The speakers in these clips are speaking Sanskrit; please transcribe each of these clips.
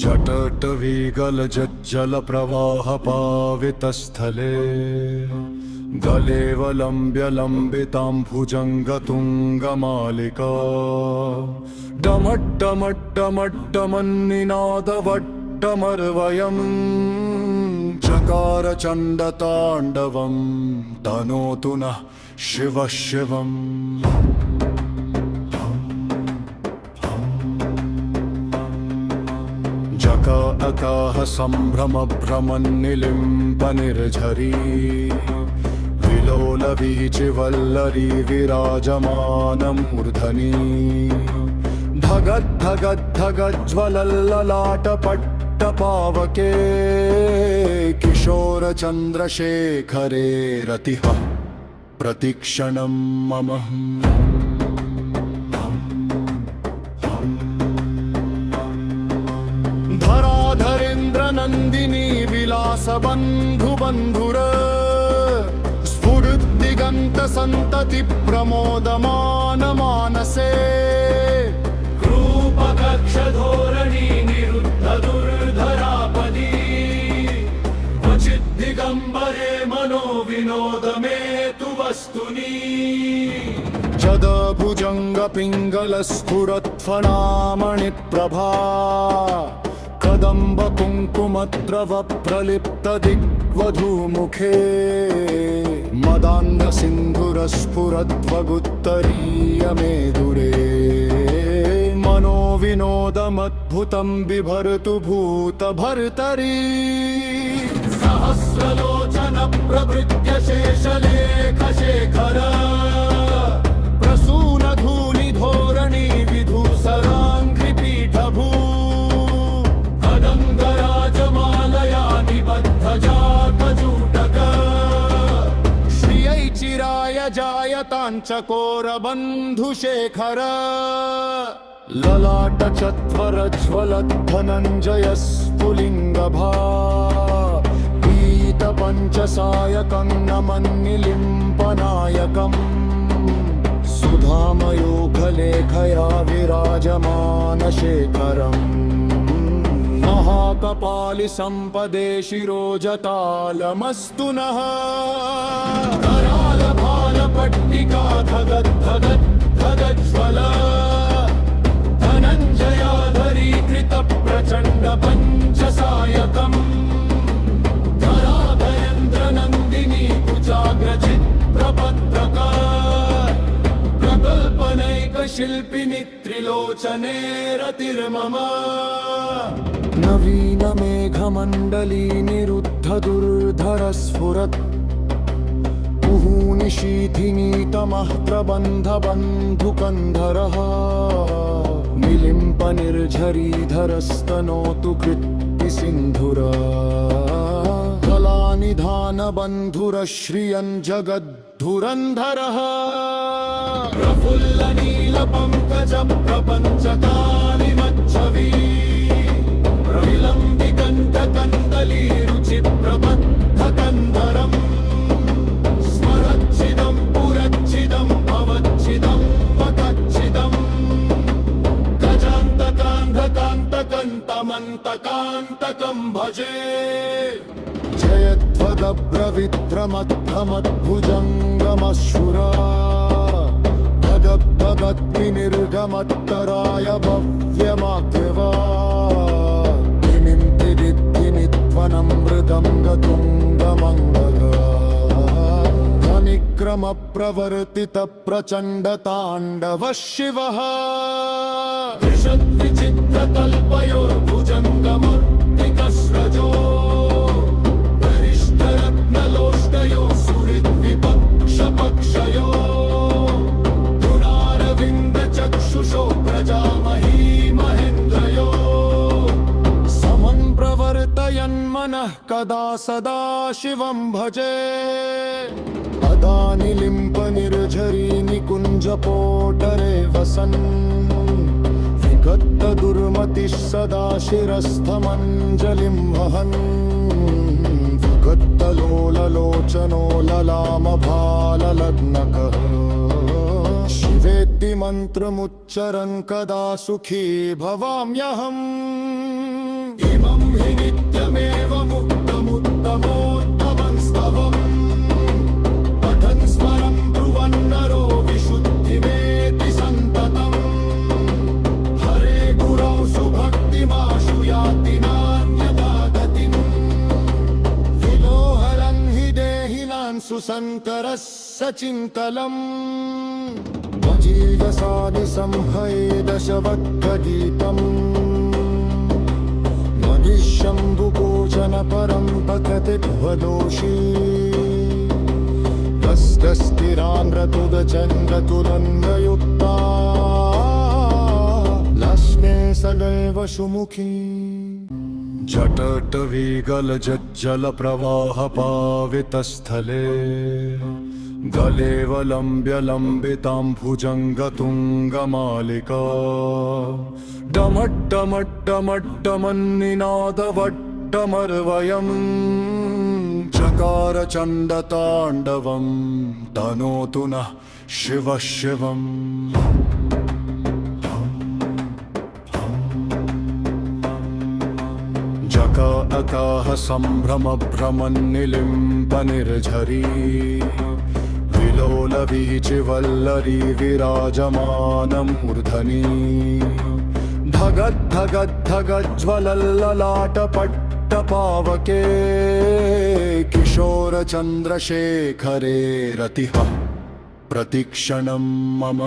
जटटवीगलज्जलप्रवाहपावितस्थले गलेवलम्ब्य लम्बिताम्भुजङ्गतुङ्गमालिका डमड्डमड्डमड्डमन्निनादवड्डमर्वयम् चकार चण्डताण्डवं तनोतु नः शिवः शिवम्। अकाह सम्भ्रमभ्रमन्निलिम्पनिर्झरी विलोलवीचिवल्लरी विराजमानमूर्धनी धगद्धगद्धगज्ज्वलल्ललाटपट्टपावके किशोरचन्द्रशेखरे रतिः प्रतिक्षणं मम। नन्दिनी विलासबन्धुबन्धुर स्फुरद्दिगन्तसन्तति प्रमोदमान मानसे रूपकक्षधोरणी निरुद्धदुर्धरापदी क्वचिद्दिगम्बरे मनो विनोदमेतु वस्तुनि जदभुजङ्गपिङ्गलस्फुरत्फणामणिप्रभा कदम्ब कुङ्कुमद्रव प्रलिप्त दिग्वधूमुखे मदान्ध सिन्धुरस्फुरद्वगुत्तरीय मेदुरे मनो विनोदमद्भुतं बिभर्तु भूतभर्तरी सहस्रलोचन प्रभृत्य शेषलेखशेखर प्रसूनधूलिधोरणी विधूसराङ्घ्रिपीठभू श्रियै चिराय जायताञ्चकोरबन्धुशेखर ललाटचत्वरज्वलद्धनञ्जय स्फुलिङ्गभा पीतपञ्चसायकं नमन्निलिम्पनायकम् सुधामयोगलेखया विराजमानशेखरम् महाकपालि सम्पदे शिरोजतालमस्तु नः करालभालपट्टिका धगद्धगद्धगज्ज्वल धनञ्जयाधरीकृत प्रचण्ड पञ्चसायकम् धराधरेन्द्रनन्दिनी कुचाग्रचित्रपत्रका प्रकल्पनैकशिल्पिनि त्रिलोचने रतिर्मम नवीन मेघमण्डली निरुद्ध दुर्धर स्फुरत् मुहुनिशीथिनीतमः प्रबन्ध बन्धुकन्धरः निलिम्प निर्झरीधरस्तनोतु कृत्तिसिन्धुर कलानिधान बन्धुर श्रियं जगद्धुरन्धरः प्रफुल्ल नील पंकज प्रपञ्चकालिमच्छवी प्रविलम्बिकण्ठकन्दली रुचिप्रबद्धकन्धरम् स्मरच्छिदं पुरच्छिदं भवच्छिदं वकच्छिदं गजान्तकान्धकान्तकन्तमन्तकान्तकं भजे जयध्वगब्रविद्रमद्धमद्भुजङ्गमश्रुरा भगद्भगद्विनिर्गमत्तराय भव्यमाग्यवा दिनिन्तिदित्तिनित्वनमृतं गतुङ्गमङ्गला ध्वनिक्रमप्रवर्तितप्रचण्डताण्डवः शिवः विचित्रकल्पयोर्भुजङ्गमूर्तिकस्रजो गरिष्ठरत्नलोष्टयो सुहृद्विपक्षपक्षयो चक्षुषो प्रजामही महेन्द्रयो समं प्रवर्तयन्मनः कदा सदा शिवं भजे अदानिलिम्पनिर्झरी निकुञ्जपोटरे वसन् विगद्धदुर्मतिः सदा शिरस्थमञ्जलिं वहन् विगद्धलोललोचनो ललामभाललग्नकः शिवेति मन्त्रमुच्चरन् कदा सुखी भवाम्यहम् सुसंकरः सचिन्तलम् वजीवसानि संहये दशवक्त्रगीतम् मदिशम्भुकोचन परं पततिध्वदोषी हस्तस्थिरान्द्रतुदचन्द्रतुलङ्गयुक्ता लक्ष्मे सदैव सुमुखी जटटवीगलज्जलप्रवाहपावितस्थले गलेवलम्ब्य लम्बितां भुजङ्गतुङ्गमालिका डमड्डमड्डमड्डमन्निनादवड्डमर्वयम् चकार चण्डताण्डवं तनोतु नः शिवः शिवम् जकाताः सम्भ्रमभ्रमन्निलिम्पनिर्झरी विलोलवीचिवल्लरी विराजमानमूर्धनी धगद्धगद्धगज्ज्वलल्ललाटपट्टपावके किशोरचन्द्रशेखरे रतिः प्रतिक्षणं मम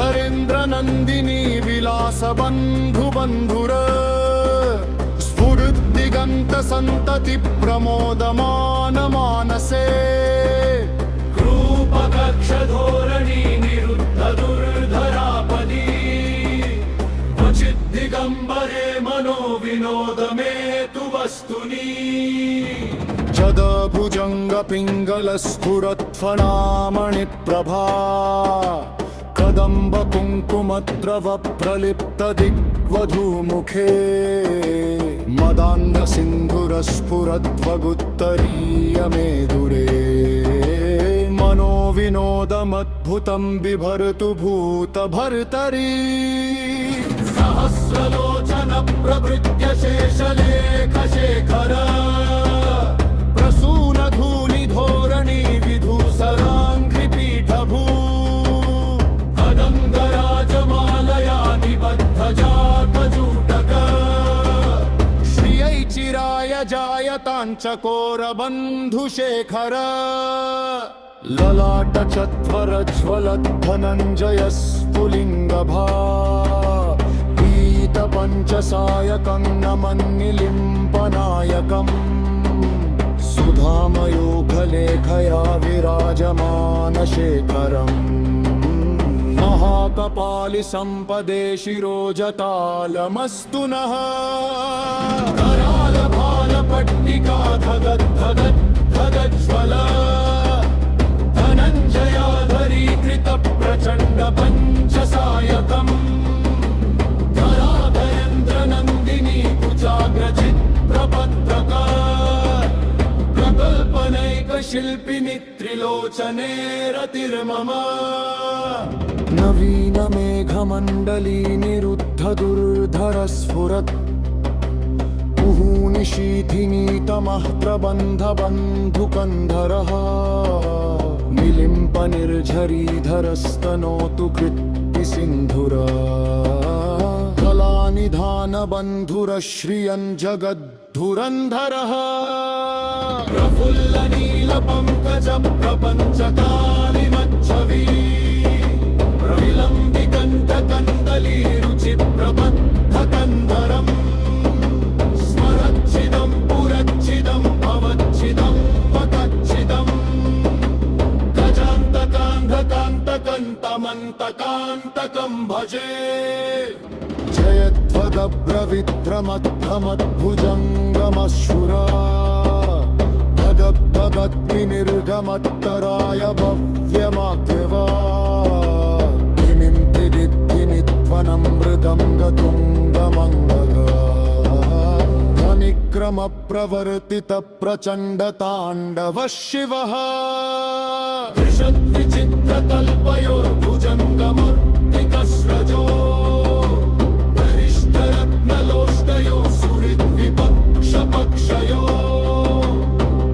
धराधरेन्द्रनन्दिनी विलासबन्धुबन्धुर स्फुरद्दिगन्तसन्तति प्रमोदमानमानसे रूपकक्षधोरणी निरुद्धदुर्धरापदी क्वचिद्दिगम्बरे मनोविनोदमेतु वस्तुनि जदभुजङ्गपिङ्गलस्फुरत्फणामणिप्रभा कदम्बकुङ्कुमद्रवप्रलिप्तदिग्वधूमुखे मदान्धसिन्धुरस्फुरद्वगुत्तरीयमेदुरे मनोविनोदमद्भुतं बिभर्तु भूतभर्तरी सहस्रलोचन प्रभृत्य शेषलेखशेखर प्रसूनधूलिधोरणी विधूसराङ्घ्रिपीठभू अदङ्गराजमालया निबद्धजातजूटक श्रियै चिराय जायताञ्चकोरबन्धुशेखर ललाटचत्वरज्वलद्धनञ्जयस्फुलिङ्गभा पीतपञ्चसायकं नमन्निलिम्पनायकम् सुधामयोगलेखया विराजमानशेखरम् महाकपालिसम्पदे शिरोजतालमस्तु नः करालभालपट्टिका धगद्धगद्धगज्ज्वल धनञ्जयाधरीकृतप्रचण्डपञ्चसायकम् धराधरेन्द्रनन्दिनी कुचाग्रचित्रपत्रका प्रकल्पनैकशिल्पिनि त्रिलोचने रतिर्मम नवीनमेघमण्डली निरुद्धदुर्धरस्फुरत् मुहुनिशीथिनीतमः प्रबन्धबन्धुकन्धरः निलिम्पनिर्झरीधरस्तनोतु कृत्तिसिन्धुरा कलानिधानबन्धुरश्रियं जगद्धुरन्धरः प्रफुल्लनीलपङ्कज प्रपञ्चकालिमच्छवी प्रविलम्बिकण्ठकन्दलीरुचिप्रबद्धकन्धरम् स्मरच्छिदं पुरच्छिदं भवच्छिदं पकच्छिदम् गजान्तकान्धकान्तकन्तमन्तकान्तकं भजे जयत्वदब्रविद्रमद्धमद्भुजङ्गमश्रुरा भगद्भगद्विनिर्गमत्तराय भव्यमाग्यवा त्वनं गतुङ्गमङ्गला ध्वनिक्रमप्रवर्तितप्रचण्डताण्डवः शिवः त्रिशद्विचित्रकल्पयोर्भुजङ्गमूर्तिकस्रजो गरिष्ठरत्नलोष्टयो सुहृद्विपक्षपक्षयो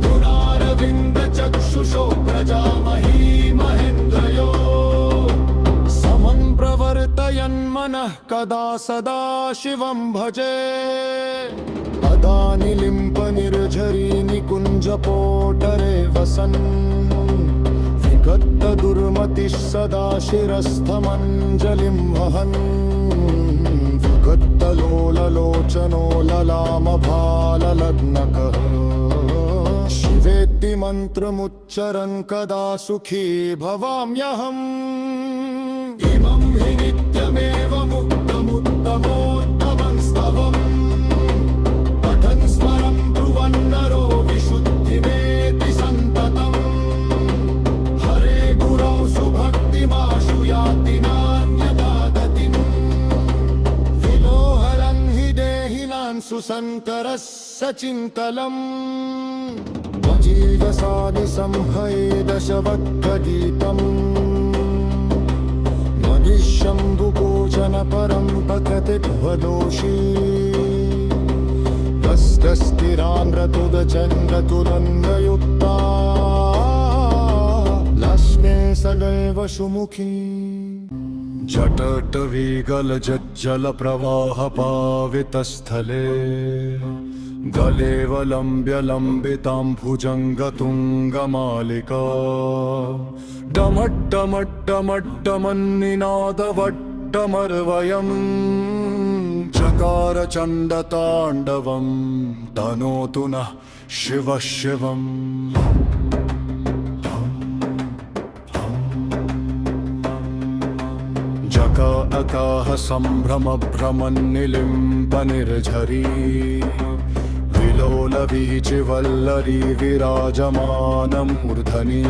गुणारविन्दचक्षुषो प्रजामही महेन्द्रयो समं प्रवर्तयन्मनः मनः कदा सदा शिवं भजे अदानिलिम्पनिर्झरी निकुञ्जपोटरे वसन् विगत्तदुर्मतिः सदा शिरस्थमञ्जलिं वहन् विगत्तलोललोचनो ललामभाललग्नकः शिवेति मन्त्रमुच्चरन् कदा सुखी भवाम्यहम् इमं हि नित्यमेव मुक्तमुत्तमोत्तमं स्तवम् पठन् स्मरं ब्रुवन्नरो विशुद्धिमेति सन्ततम् हरे गुरौ सुभक्तिमाशु याति नान्यथा गतिम् विलोहरन् हि देहिनान् सुसङ्करः सचिन्तलम् जीवसानि संहये दशवक्त्रगीतम् मनिशम्भुभोजन परं पततिध्वदोषी हस्तस्थिराङ्ग्रतुदचन्द्रतुरङ्गयुक्ता लक्ष्मे सदैव सुमुखी जटटवीगलज्जलप्रवाहपावितस्थले गलेवलम्ब्य लम्बितां भुजङ्गतुङ्गमालिका डमट्टमट्टमट्टमन्निनादवट्टमर्वयम् चकार चण्डताण्डवं तनोतु नः शिवः शिवम् जकाताः सम्भ्रमभ्रमन्निलिम्पनिर्झरी विलोलवीचिवल्लरी विराजमानमूर्धनि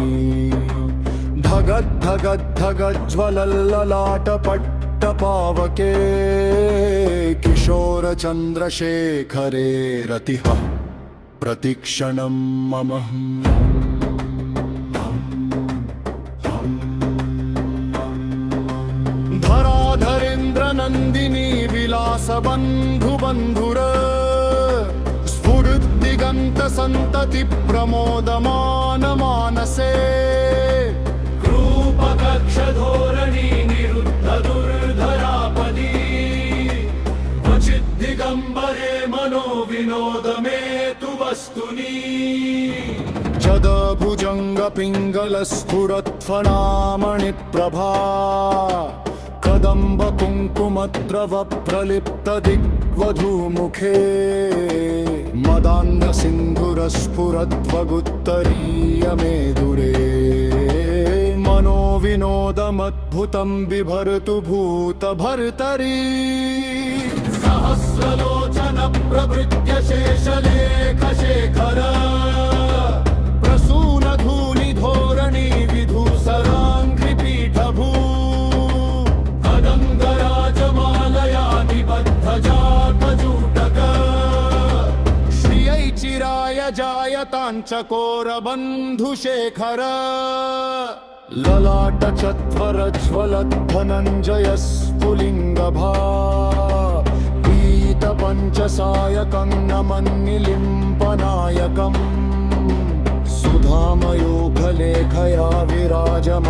धगद्धगद्धगज्ज्वलल्ललाटपट्टपावके किशोरचन्द्रशेखरे रतिः प्रतिक्षणं मम धराधरेन्द्रनन्दिनी विलासबन्धुबन्धुर स्फुरद्दिगन्तसन्तति प्रमोदमानमानसे क्रूपकक्षधोरणी निरुद्धदुर्धरापदी क्वचिद्दिगम्बरे मनो विनोदमेतु वस्तुनि जदभुजङ्गपिङ्गलस्फुरत्फणामणिप्रभा कदम्ब कुङ्कुमद्रव प्रलिप्त दिग्वधूमुखे मदान्ध सिन्धुरस्फुरद्वगुत्तरीयमेदुरे मनो विनोदमद्भुतं बिभर्तु भूतभर्तरी सहस्रलोचन प्रभृत्य शेषलेखशेखर प्रसूनधूलिधोरणी विधूसराङ्घ्रिपीठभू श्रियै चिराय जायताञ्चकोरबन्धुशेखर ललाटचत्वरज्वलद्धनञ्जय स्फुलिङ्गभा पीतपञ्चसायकं नमन्निलिम्पनायकम् सुधामयोगलेखया विराजमानशेखरम्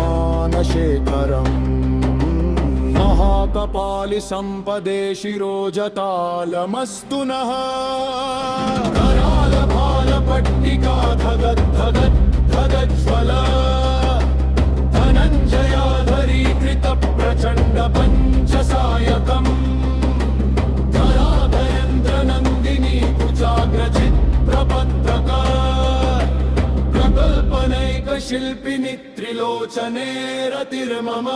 महाकपालि सम्पदे शिरोजतालमस्तु नः करालभालपट्टिका धगद्धगद्धगज्ज्वल धनञ्जयाधरीकृत प्रचण्ड पञ्चसायकम् धराधरेन्द्रनन्दिनी कुचाग्रचित् प्रपत्रक प्रकल्पनैकशिल्पिनि त्रिलोचने रतिर्मम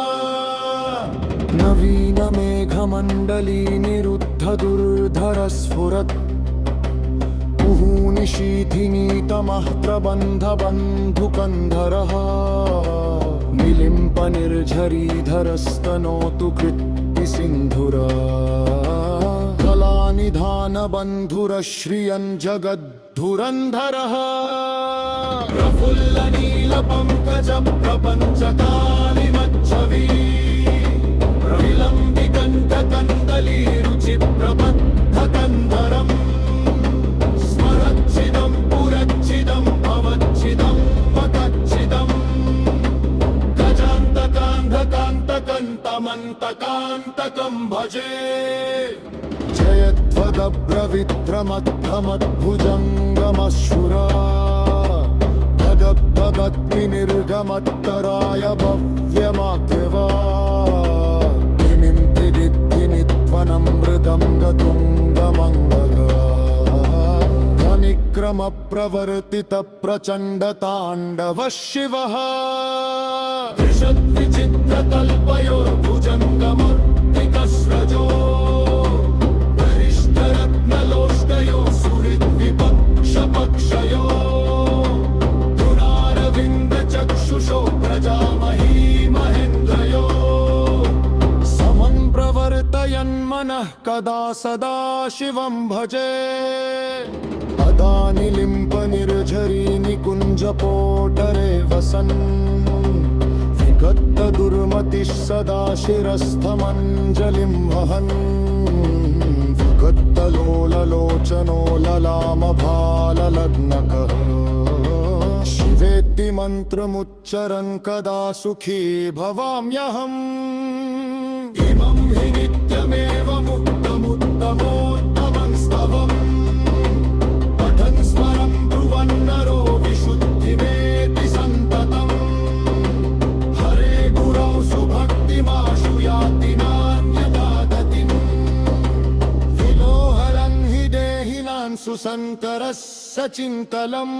नवीनमेघमण्डली निरुद्धदुर्धरस्फुरत् मुहुनिशीथिनीतमः प्रबन्धबन्धुकन्धरः निलिम्पनिर्झरीधरस्तनोतु कृत्तिसिन्धुरा कलानिधानबन्धुरश्रियं जगद्धुरन्धरः प्रफुल्लनीलपङ्कज प्रपञ्चकालिमच्छवी प्रविलम्बिकण्ठकन्दली रुचिप्रबद्धकन्धरम् स्मरच्छिदं पुरच्छिदं भवच्छिदं पतच्छिदं गजान्तकान्धकान्तक अनन्तमन्तकान्तकं भजे जयध्वदब्रविक्रमद्धमद्भुजङ्गमश्रुरा भगद्भगद्विनिर्गमत्तराय भव्यमाकृवा त्वनं क्रम प्रवर्तित प्रचंड तांडव शिवः विचित्रकल्पयोर्भुजङ्गमर्तिकस्रजो गरिष्ठरत्नलोष्टयो सुहृद्विपक्षपक्षयो गुणारविन्दचक्षुषो प्रजामही महेन्द्रयो समं प्रवर्तयन्मनः कदा सदा शिवं भजे अदानिलिम्पनिर्झरी निकुञ्जपोटरे वसन् विगद्धदुर्मतिः सदा शिरस्थमञ्जलिं वहन् विगद्धलोललोचनो ललामभाललग्नकः शिवेति मन्त्रमुच्चरन् कदा सुखी भवाम्यहम् इमं हि नित्यमेव मुक्तमुत्तमोत्तमं स्तवम् नरो विशुद्धिमेति सन्ततम् हरे गुरौ सुभक्तिमाशु याति नान्यथा गतिम् विलोहरन् हि देहिनां सुसन्तरः सचिन्तलम्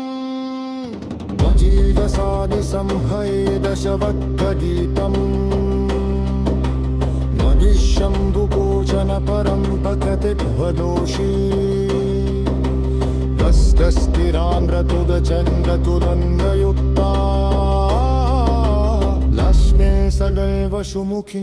जीवसानि संहये दशवक्त्रगीतम् मदिशम्भुभोजनपरं पततिध्वदोषी स्थिराम्रतुदचन्द्रतुलन्नयुक्ता लक्ष्मी सदैव सुमुखी